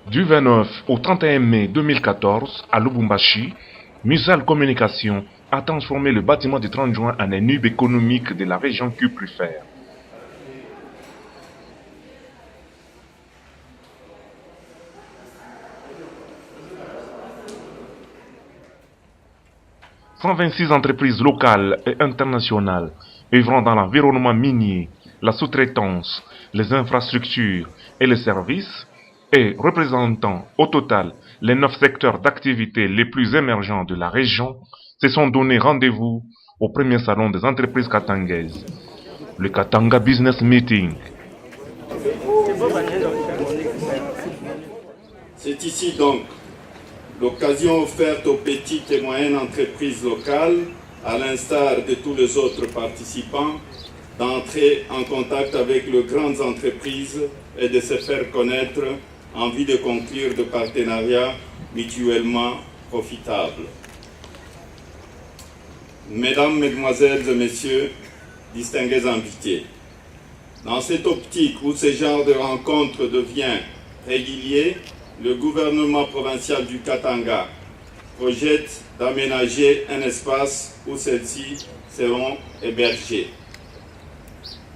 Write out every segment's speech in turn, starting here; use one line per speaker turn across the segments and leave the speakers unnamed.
Du 29 au 31 mai 2014, à Lubumbashi, Musal Communication a transformé le bâtiment du 30 juin en un hub économique de la région cuprifère. « 126 entreprises locales et internationales œuvrant dans l'environnement minier, la sous-traitance, les infrastructures et les services et représentant au total les 9 secteurs d'activité les plus émergents de la région se sont donné rendez-vous au premier salon des entreprises katangaises, le Katanga Business Meeting.
C'est ici donc l'occasion offerte aux petites et moyennes entreprises locales, à l'instar de tous les autres participants, d'entrer en contact avec les grandes entreprises et de se faire connaître en vue de conclure de partenariats mutuellement profitables. Mesdames, Mesdemoiselles et Messieurs, distingués invités, dans cette optique où ce genre de rencontre devient régulier, le gouvernement provincial du Katanga projette d'aménager un espace où celles-ci seront hébergées.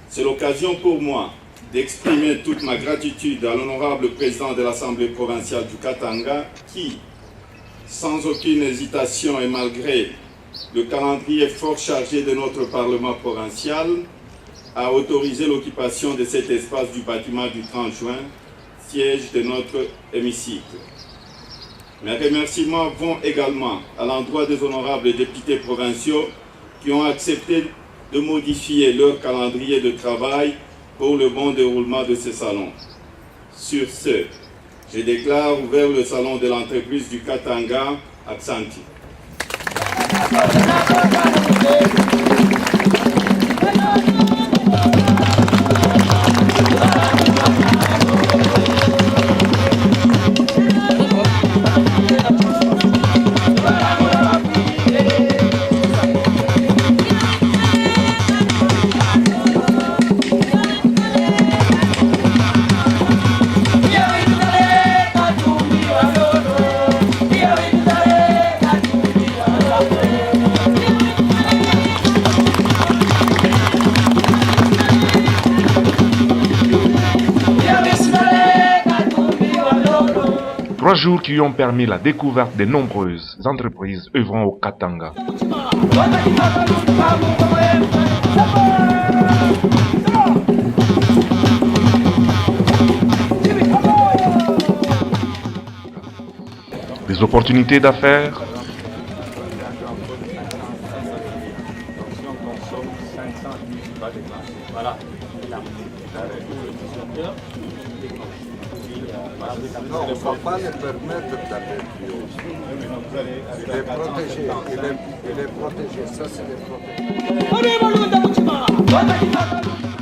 C'est l'occasion pour moi d'exprimer toute ma gratitude à l'honorable président de l'Assemblée provinciale du Katanga qui, sans aucune hésitation et malgré le calendrier fort chargé de notre Parlement provincial, a autorisé l'occupation de cet espace du bâtiment du 30 juin, siège de notre hémicycle. Mes remerciements vont également à l'endroit des honorables députés provinciaux qui ont accepté de modifier leur calendrier de travail pour le bon déroulement de ce salon. Sur ce, je déclare ouvert le salon de l'entreprise du Katanga à Xanthi.
Trois jours qui ont permis la découverte de nombreuses entreprises œuvrant au Katanga. Des opportunités d'affaires,
non, on ne va pas les permettre d'aller plus haut. Il est protégé, il est protégé, ça c'est les protégés.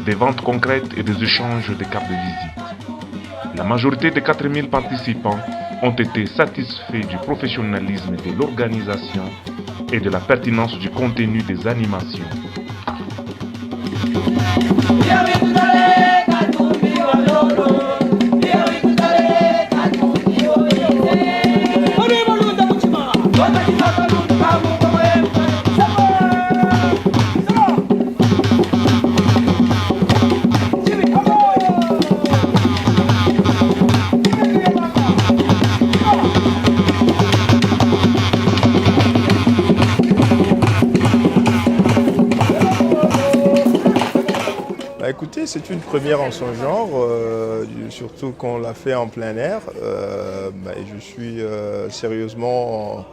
des ventes concrètes et des échanges de cartes de visite. La majorité des 4000 participants ont été satisfaits du professionnalisme de l'organisation et de la pertinence du contenu des animations.
Écoutez, c'est une première en son genre, surtout qu'on l'a fait en plein air. Je suis sérieusement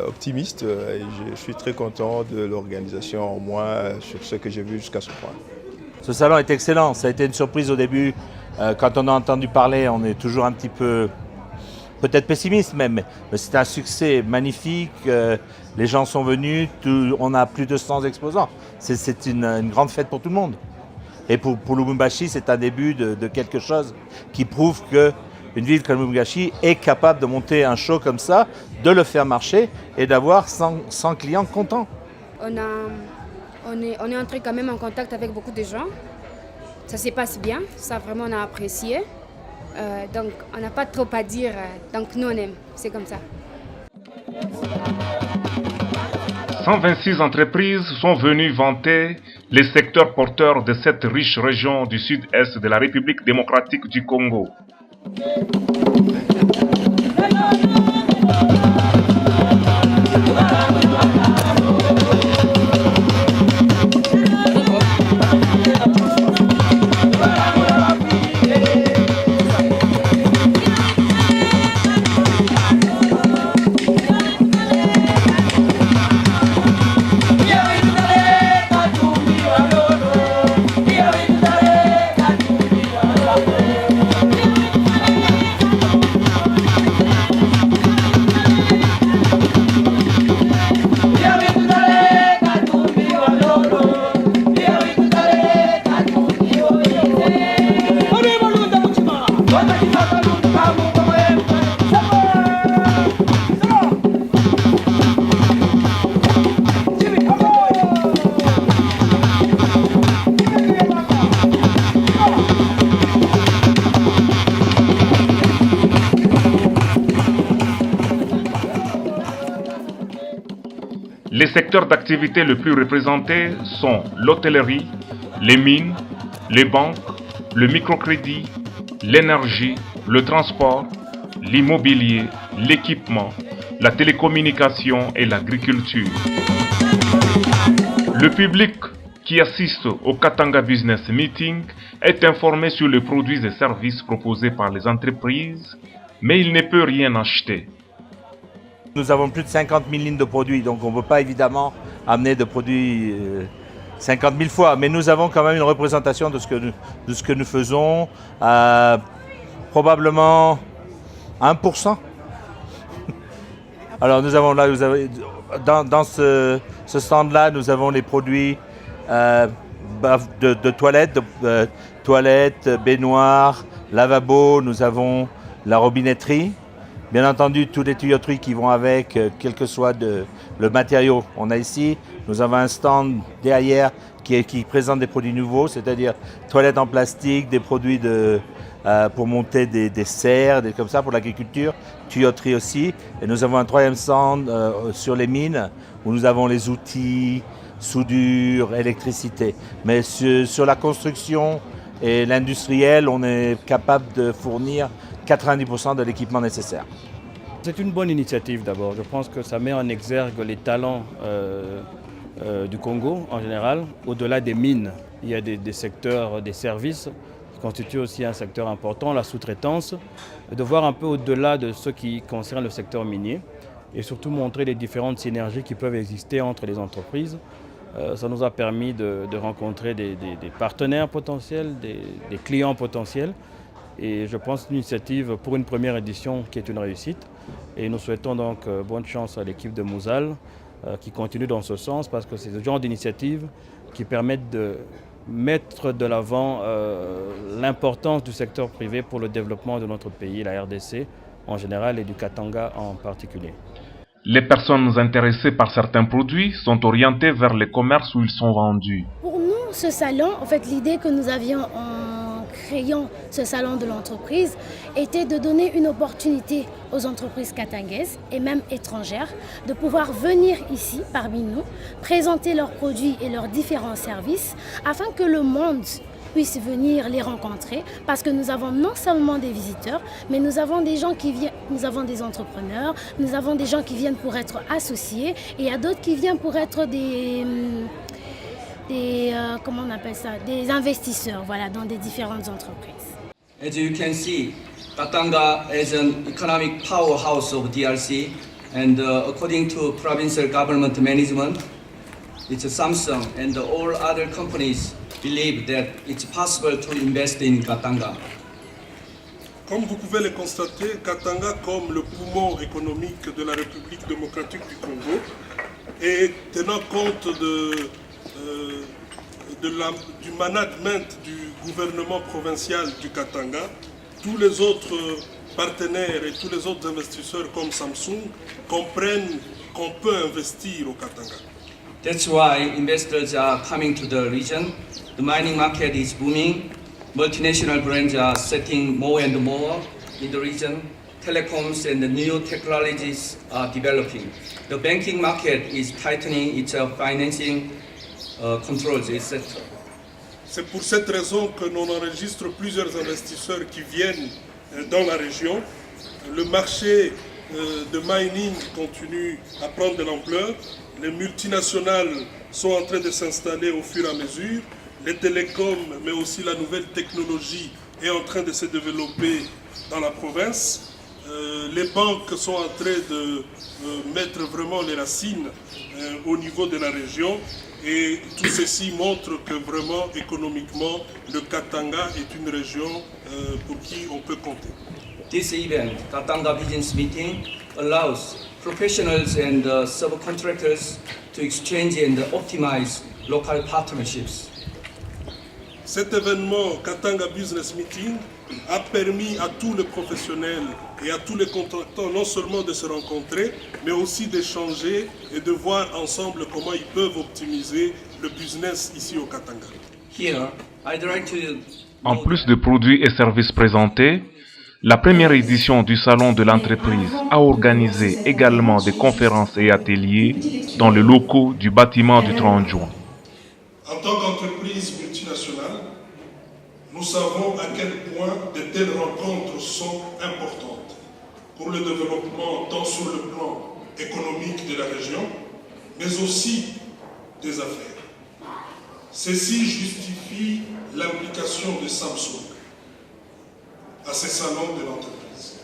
optimiste et je suis très content de l'organisation, au moins sur ce que j'ai vu jusqu'à ce point.
Ce salon est excellent, ça a été une surprise au début. Quand on a entendu parler, on est toujours un petit peu, peut-être pessimiste même, mais c'est un succès magnifique. Les gens sont venus, on a plus de 100 exposants. C'est une grande fête pour tout le monde. Et pour Lubumbashi, c'est un début de quelque chose qui prouve qu'une ville comme Lubumbashi est capable de monter un show comme ça, de le faire marcher et d'avoir 100 clients contents.
On est entré quand même en contact avec beaucoup de gens. Ça se passe bien, ça vraiment on a apprécié. Donc on n'a pas trop à dire. Donc nous on aime, c'est comme ça.
126 entreprises sont venues vanter les secteurs porteurs de cette riche région du sud-est de la République démocratique du Congo. Les secteurs d'activité les plus représentés sont l'hôtellerie, les mines, les banques, le microcrédit, l'énergie, le transport, l'immobilier, l'équipement, la télécommunication et l'agriculture. Le public qui assiste au Katanga Business Meeting est informé sur les produits et services proposés par les entreprises, mais il ne peut rien acheter.
Nous avons plus de 50 000 lignes de produits, donc on ne peut pas évidemment amener de produits 50 000 fois, mais nous avons quand même une représentation de ce que nous faisons, probablement 1%. Alors nous avons là, dans ce stand-là, nous avons les produits de toilettes, toilettes, baignoires, lavabo, nous avons la robinetterie. Bien entendu, toutes les tuyauteries qui vont avec, quel que soit le matériau. On a ici, nous avons un stand derrière qui présente des produits nouveaux, c'est-à-dire toilettes en plastique, des produits pour monter des serres, comme ça pour l'agriculture, tuyauterie aussi. Et nous avons un troisième stand sur les mines où nous avons les outils, soudure, électricité. Mais sur la construction et l'industriel, on est capable de fournir 90% de l'équipement nécessaire.
C'est une bonne initiative d'abord. Je pense que ça met en exergue les talents du Congo en général. Au-delà des mines, il y a des secteurs, des services qui constituent aussi un secteur important, la sous-traitance. De voir un peu au-delà de ce qui concerne le secteur minier et surtout montrer les différentes synergies qui peuvent exister entre les entreprises. Ça nous a permis de rencontrer des partenaires potentiels, des clients potentiels. Et je pense une initiative pour une première édition qui est une réussite. Et nous souhaitons donc bonne chance à l'équipe de Mouzal qui continue dans ce sens parce que c'est ce genre d'initiative qui permettent de mettre de l'avant l'importance du secteur privé pour le développement de notre pays, la RDC en général et du Katanga en particulier.
Les personnes intéressées par certains produits sont orientées vers les commerces où ils sont vendus.
Pour nous, ce salon, en fait, l'idée que nous avions en créant ce salon de l'entreprise était de donner une opportunité aux entreprises katangaises et même étrangères de pouvoir venir ici parmi nous, présenter leurs produits et leurs différents services afin que le monde puisse venir les rencontrer parce que nous avons non seulement des visiteurs, mais nous avons des gens qui viennent, nous avons des entrepreneurs, nous avons des gens qui viennent pour être associés et il y a d'autres qui viennent pour être comment on appelle ça, des investisseurs, voilà, dans des différentes entreprises.
As you can see, Katanga is an economic powerhouse of DRC, and according to provincial government management, it's Samsung and all other companies believe that it's possible to invest in Katanga.
Comme vous pouvez le constater, Katanga, comme le poumon économique de la République démocratique du Congo, et tenant compte du management du gouvernement provincial du Katanga, tous les autres partenaires et tous les autres investisseurs comme Samsung comprennent qu'on peut investir au Katanga.
That's why investors are coming to the region. The mining market is booming, multinational brands are setting more and more in the region. Telecoms and the new technologies are developing. The banking market is tightening its financing controls, etc.
C'est pour cette raison que l'on enregistre plusieurs investisseurs qui viennent dans la région. Le marché de mining continue à prendre de l'ampleur. Les multinationales sont en train de s'installer au fur et à mesure. Les télécoms, mais aussi la nouvelle technologie est en train de se développer dans la province. Les banques sont en train de mettre vraiment les racines au niveau de la région et tout ceci montre que vraiment économiquement le Katanga est une région pour qui on peut compter.
This event, Katanga Business Meeting, allows professionals and subcontractors to exchange and optimize local partnerships.
Cet événement Katanga Business Meeting a permis à tous les professionnels et à tous les contractants non seulement de se rencontrer, mais aussi d'échanger et de voir ensemble comment ils peuvent optimiser le business ici au Katanga.
Here, I'd like to...
En plus de produits et services présentés, la première édition du Salon de l'entreprise a organisé également des conférences et ateliers dans les locaux du bâtiment du 30 juin.
En tant qu'entreprise multinationale, nous savons à quel point de telles rencontres sont importantes pour le développement tant sur le plan économique de la région, mais aussi des affaires. Ceci justifie l'implication de Samsung à ces salons de l'entreprise.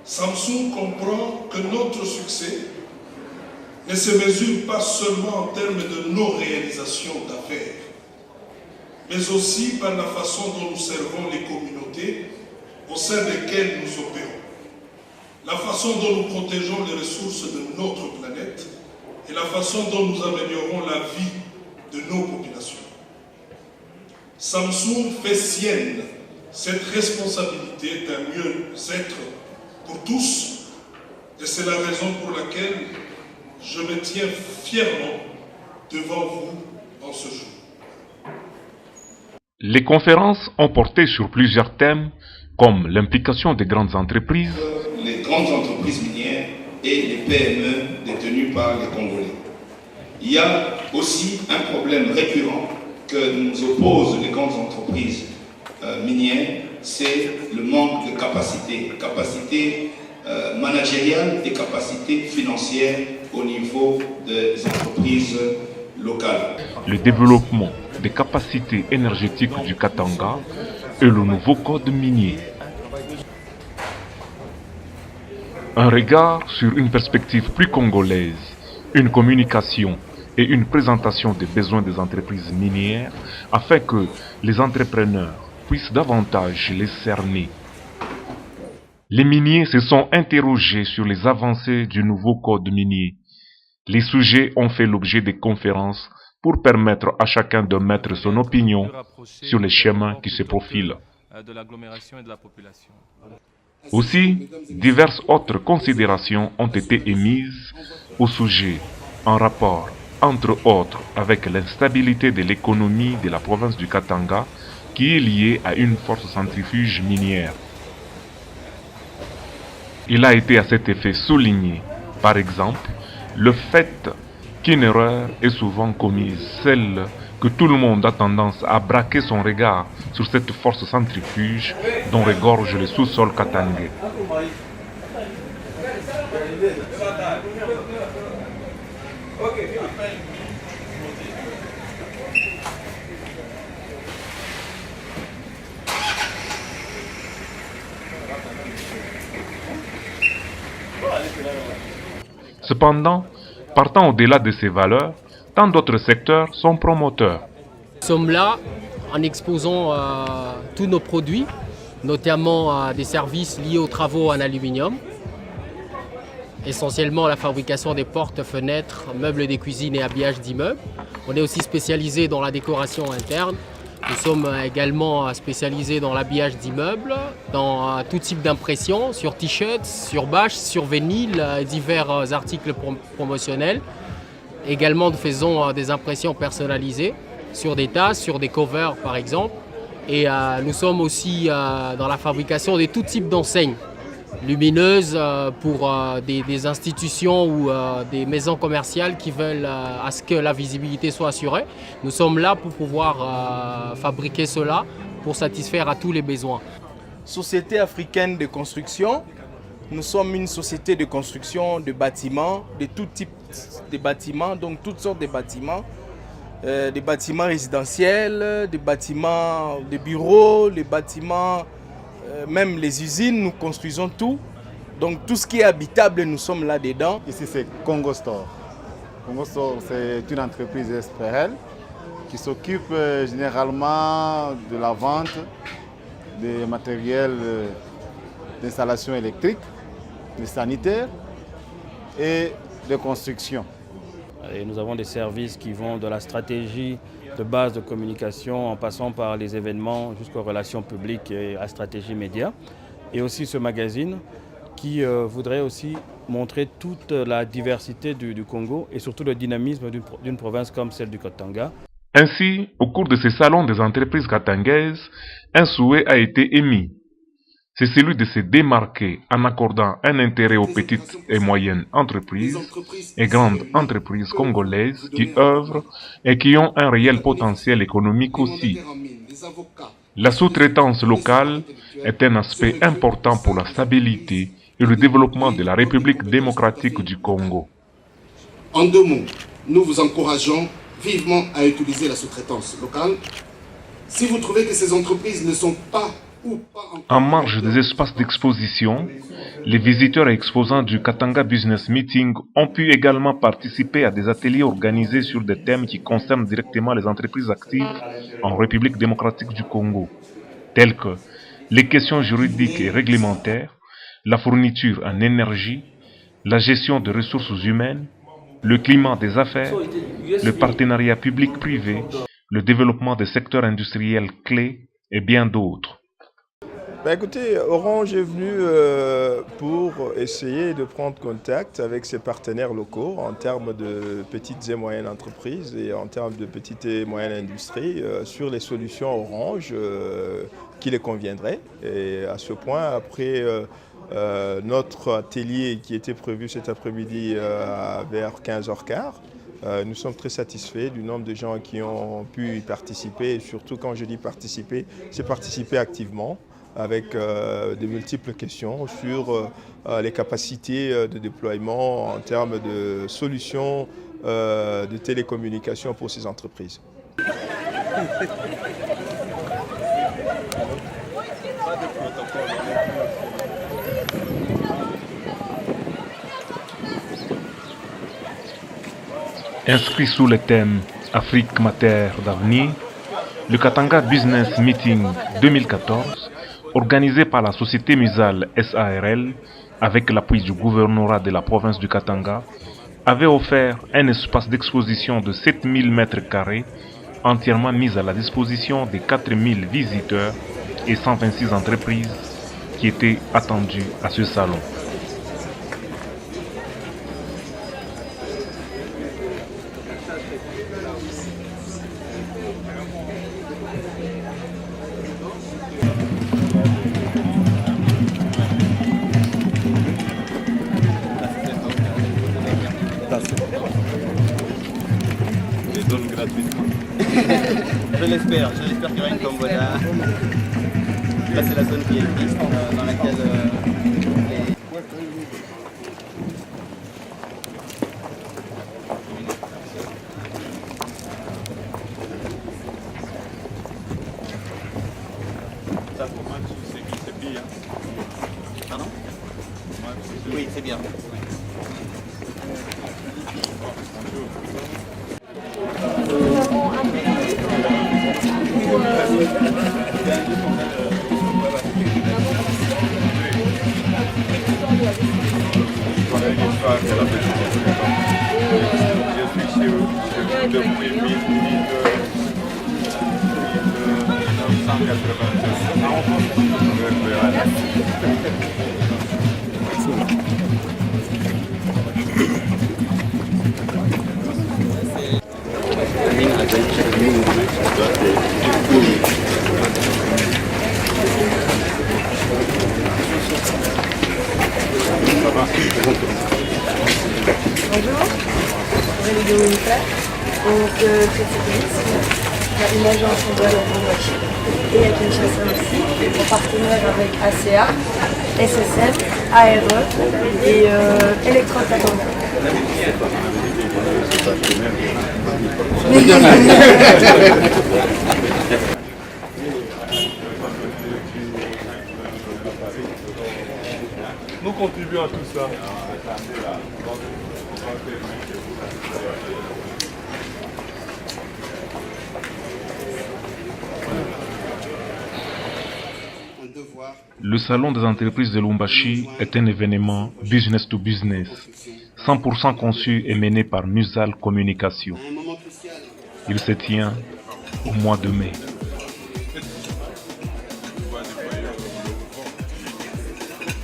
Samsung comprend que notre succès ne se mesure pas seulement en termes de nos réalisations d'affaires, mais aussi par la façon dont nous servons les communautés au sein desquelles nous opérons, la façon dont nous protégeons les ressources de notre planète et la façon dont nous améliorons la vie de nos populations. Samsung fait sienne cette responsabilité d'un mieux-être pour tous, et c'est la raison pour laquelle je me tiens fièrement devant vous en ce jour.
Les conférences ont porté sur plusieurs thèmes comme l'implication des grandes entreprises,
les grandes entreprises minières et les PME détenues par les Congolais. Il y a aussi un problème récurrent que nous opposent les grandes entreprises minières, c'est le manque de capacité managériale et capacité financière au niveau des entreprises locales.
Le développement des capacités énergétiques du Katanga et le nouveau code minier. Un regard sur une perspective plus congolaise, une communication et une présentation des besoins des entreprises minières afin que les entrepreneurs puissent davantage les cerner. Les miniers se sont interrogés sur les avancées du nouveau code minier. Les sujets ont fait l'objet de conférences pour permettre à chacun de mettre son opinion sur les chemins qui se profilent. Aussi, diverses autres considérations ont été émises au sujet en rapport, entre autres, avec l'instabilité de l'économie de la province du Katanga qui est liée à une forte centrifuge minière. Il a été à cet effet souligné, par exemple, le fait qu'une erreur est souvent commise, celle que tout le monde a tendance à braquer son regard sur cette force centrifuge dont regorge le sous-sol katangais. Cependant, partant au-delà de ces valeurs, tant d'autres secteurs sont promoteurs.
Nous sommes là en exposant tous nos produits, notamment des services liés aux travaux en aluminium, essentiellement la fabrication des portes, fenêtres, meubles des cuisines et habillages d'immeubles. On est aussi spécialisé dans la décoration interne. Nous sommes également spécialisés dans l'habillage d'immeubles, dans tout type d'impression, sur t-shirts, sur bâches, sur vinyle, divers articles promotionnels. Également, nous faisons des impressions personnalisées sur des tasses, sur des covers par exemple. Et nous sommes aussi dans la fabrication de tout type d'enseignes lumineuses pour des institutions ou des maisons commerciales qui veulent à ce que la visibilité soit assurée. Nous sommes là pour pouvoir fabriquer cela pour satisfaire à tous les besoins.
Société africaine de construction, nous sommes une société de construction de bâtiments, de tout type de bâtiments, donc toutes sortes de bâtiments. Des bâtiments résidentiels, des bâtiments de bureaux, des bâtiments, même les usines, nous construisons tout. Donc tout ce qui est habitable, nous sommes là-dedans.
Ici c'est Congo Store. Congo Store, c'est une entreprise SPRL qui s'occupe généralement de la vente des matériels d'installation électrique, des sanitaires et de construction.
Et nous avons des services qui vont de la stratégie de base de communication en passant par les événements jusqu'aux relations publiques et à stratégie média. Et aussi ce magazine qui voudrait aussi montrer toute la diversité du Congo et surtout le dynamisme d'une province comme celle du Katanga.
Ainsi, au cours de ces salons des entreprises katangaises, un souhait a été émis. C'est celui de se démarquer en accordant un intérêt aux petites et moyennes entreprises et grandes entreprises congolaises qui œuvrent et qui ont un réel potentiel économique aussi. La sous-traitance locale est un aspect important pour la stabilité et le développement de la République démocratique du Congo.
En deux mots, nous vous encourageons vivement à utiliser la sous-traitance locale. Si vous trouvez que ces entreprises ne sont pas
en marge des espaces d'exposition, les visiteurs et exposants du Katanga Business Meeting ont pu également participer à des ateliers organisés sur des thèmes qui concernent directement les entreprises actives en République démocratique du Congo, tels que les questions juridiques et réglementaires, la fourniture en énergie, la gestion des ressources humaines, le climat des affaires, le partenariat public-privé, le développement des secteurs industriels clés et bien d'autres.
Écoutez, Orange est venu pour essayer de prendre contact avec ses partenaires locaux en termes de petites et moyennes entreprises et en termes de petites et moyennes industries sur les solutions Orange qui les conviendraient. Et à ce point, après notre atelier qui était prévu cet après-midi vers 15h15, nous sommes très satisfaits du nombre de gens qui ont pu y participer. Et surtout, quand je dis participer, c'est participer activement, avec de multiples questions sur les capacités de déploiement en termes de solutions de télécommunications pour ces entreprises.
Inscrit sous le thème Afrique matière d'avenir, le Katanga Business Meeting 2014, organisé par la société Musal SARL, avec l'appui du gouvernorat de la province du Katanga, avait offert un espace d'exposition de 7000 m², entièrement mis à la disposition des 4000 visiteurs et 126 entreprises qui étaient attendues à ce salon.
Je l'espère qu'il y aura une tombola. Là c'est la zone qui existe, dans laquelle
Ça pour moi c'est bien.
Pardon? Oui, c'est bien.
Je suis chez vous depuis 1987.
de Créteil. Il y a une agence en Douala et à Kinshasa aussi, en partenaire avec ACA, SSM, ARE et Electrocatanga.
Nous contribuons à tout ça.
Le salon des entreprises de Lubumbashi est un événement business to business, 100% conçu et mené par Musal Communication. Il se tient au mois de mai.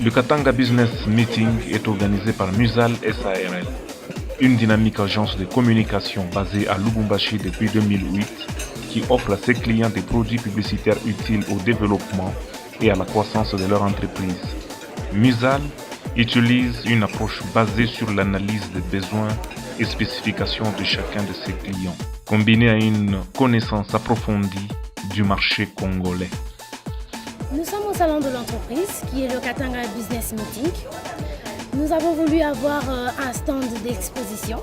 Le Katanga Business Meeting est organisé par Musal SARL, une dynamique agence de communication basée à Lubumbashi depuis 2008 qui offre à ses clients des produits publicitaires utiles au développement et à la croissance de leur entreprise. Musal utilise une approche basée sur l'analyse des besoins et spécifications de chacun de ses clients, combinée à une connaissance approfondie du marché congolais.
Nous sommes au salon de l'entreprise qui est le Katanga Business Meeting. Nous avons voulu avoir un stand d'exposition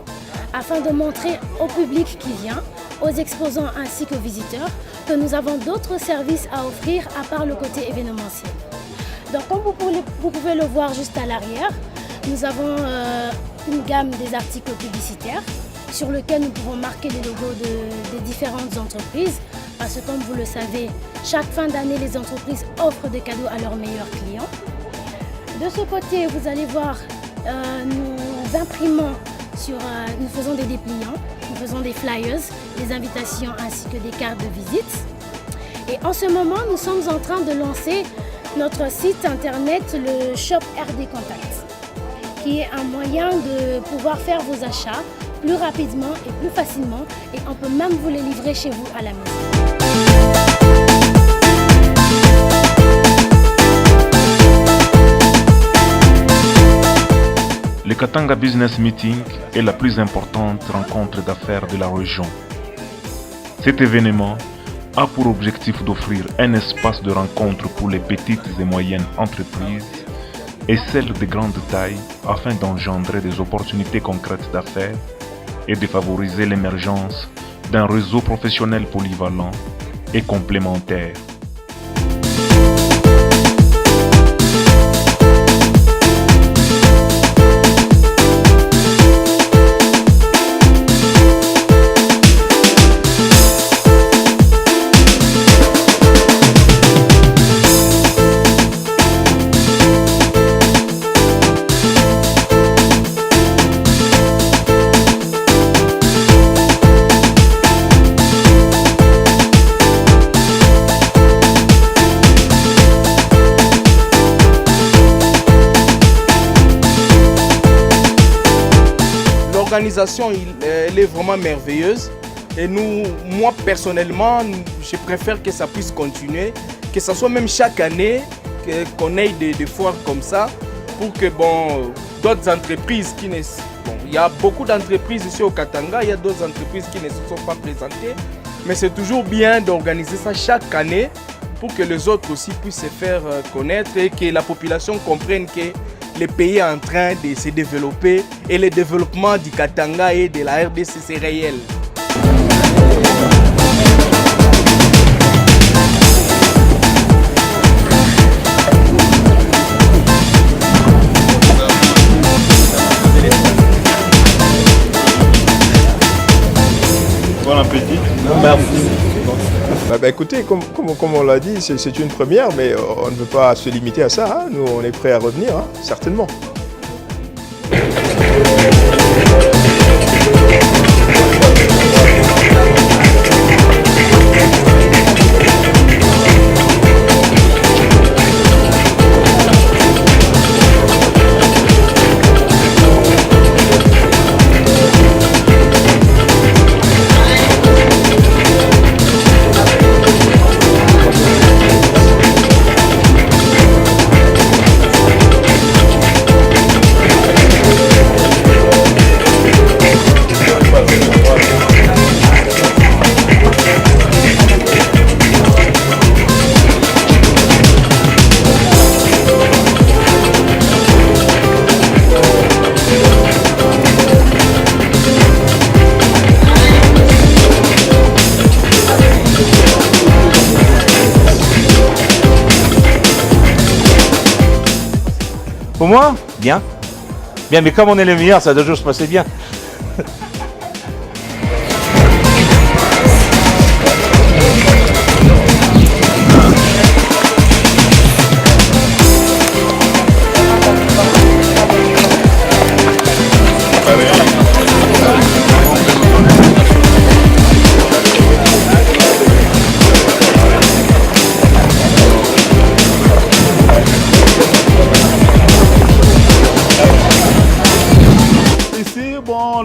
afin de montrer au public qui vient, aux exposants ainsi qu'aux visiteurs, que nous avons d'autres services à offrir à part le côté événementiel. Donc comme vous pouvez le voir juste à l'arrière, nous avons une gamme des articles publicitaires sur lesquels nous pouvons marquer les logos des différentes entreprises parce que comme vous le savez, chaque fin d'année, les entreprises offrent des cadeaux à leurs meilleurs clients. De ce côté, vous allez voir, nous imprimons nous faisons des dépliants, nous faisons des flyers, des invitations ainsi que des cartes de visite. Et en ce moment, nous sommes en train de lancer notre site internet, le Shop RD Contact, qui est un moyen de pouvoir faire vos achats plus rapidement et plus facilement et on peut même vous les livrer chez vous à la maison.
Le Katanga Business Meeting est la plus importante rencontre d'affaires de la région. Cet événement a pour objectif d'offrir un espace de rencontre pour les petites et moyennes entreprises et celles de grande taille afin d'engendrer des opportunités concrètes d'affaires et de favoriser l'émergence d'un réseau professionnel polyvalent et complémentaire.
L'organisation elle est vraiment merveilleuse et moi personnellement, je préfère que ça puisse continuer, que ce soit même chaque année qu'on ait des foires comme ça pour que d'autres entreprises qui ne... il y a beaucoup d'entreprises ici au Katanga, il y a d'autres entreprises qui ne se sont pas présentées, mais c'est toujours bien d'organiser ça chaque année pour que les autres aussi puissent se faire connaître et que la population comprenne que le pays est en train de se développer et le développement du Katanga et de la RDC c'est réel.
Bon appétit.
Merci. Écoutez, comme on l'a dit, c'est une première, mais on ne veut pas se limiter à ça. Nous, on est prêts à revenir, certainement.
Pour moi, bien. Bien, mais comme on est les meilleurs, ça doit toujours se passer bien.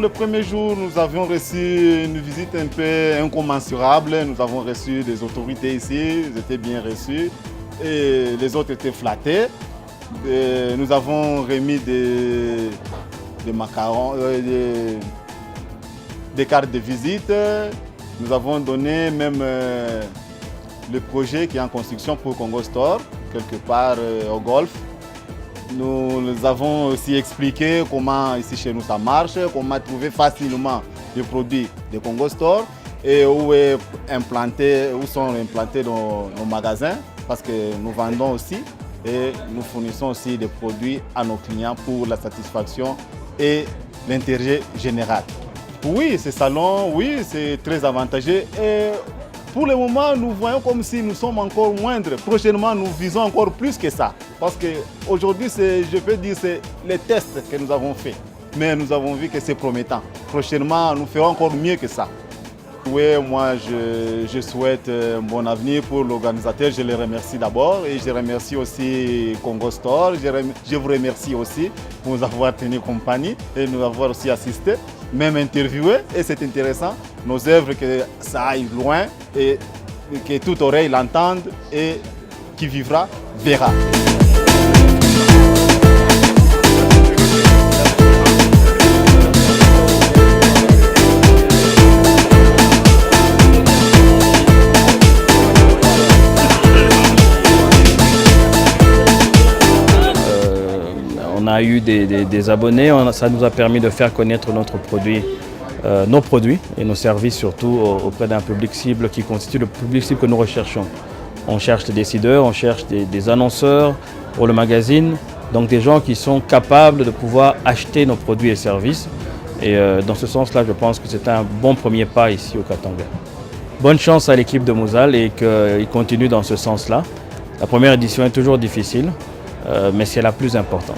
Le premier jour, nous avions reçu une visite un peu incommensurable. Nous avons reçu des autorités ici, ils étaient bien reçus et les autres étaient flattés. Et nous avons remis des macarons, des cartes de visite. Nous avons donné même le projet qui est en construction pour Congo Store, quelque part au Golfe. Nous avons aussi expliqué comment ici chez nous ça marche, comment trouver facilement les produits de Congo Store et où sont implantés nos magasins, parce que nous vendons aussi et nous fournissons aussi des produits à nos clients pour la satisfaction et l'intérêt général. Oui, ce salon, oui, c'est très avantageux. Et pour le moment, nous voyons comme si nous sommes encore moindres. Prochainement, nous visons encore plus que ça. Parce qu'aujourd'hui, je peux dire, c'est les tests que nous avons faits. Mais nous avons vu que c'est promettant. Prochainement, nous ferons encore mieux que ça. Oui, moi, je souhaite un bon avenir pour l'organisateur. Je les remercie d'abord et je remercie aussi Congo Store. Je vous remercie aussi pour nous avoir tenu compagnie et nous avoir aussi assisté, même interviewé. Et c'est intéressant, nos œuvres, que ça aille loin et que toute oreille l'entende et qui vivra, verra.
On a eu des abonnés, ça nous a permis de faire connaître notre produit, nos produits et nos services surtout auprès d'un public cible qui constitue le public cible que nous recherchons. On cherche des décideurs, on cherche des annonceurs pour le magazine, donc des gens qui sont capables de pouvoir acheter nos produits et services. Et dans ce sens-là, je pense que c'est un bon premier pas ici au Katanga. Bonne chance à l'équipe de Mouzal et qu'il continue dans ce sens-là. La première édition est toujours difficile, mais c'est la plus importante.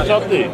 Enchanté.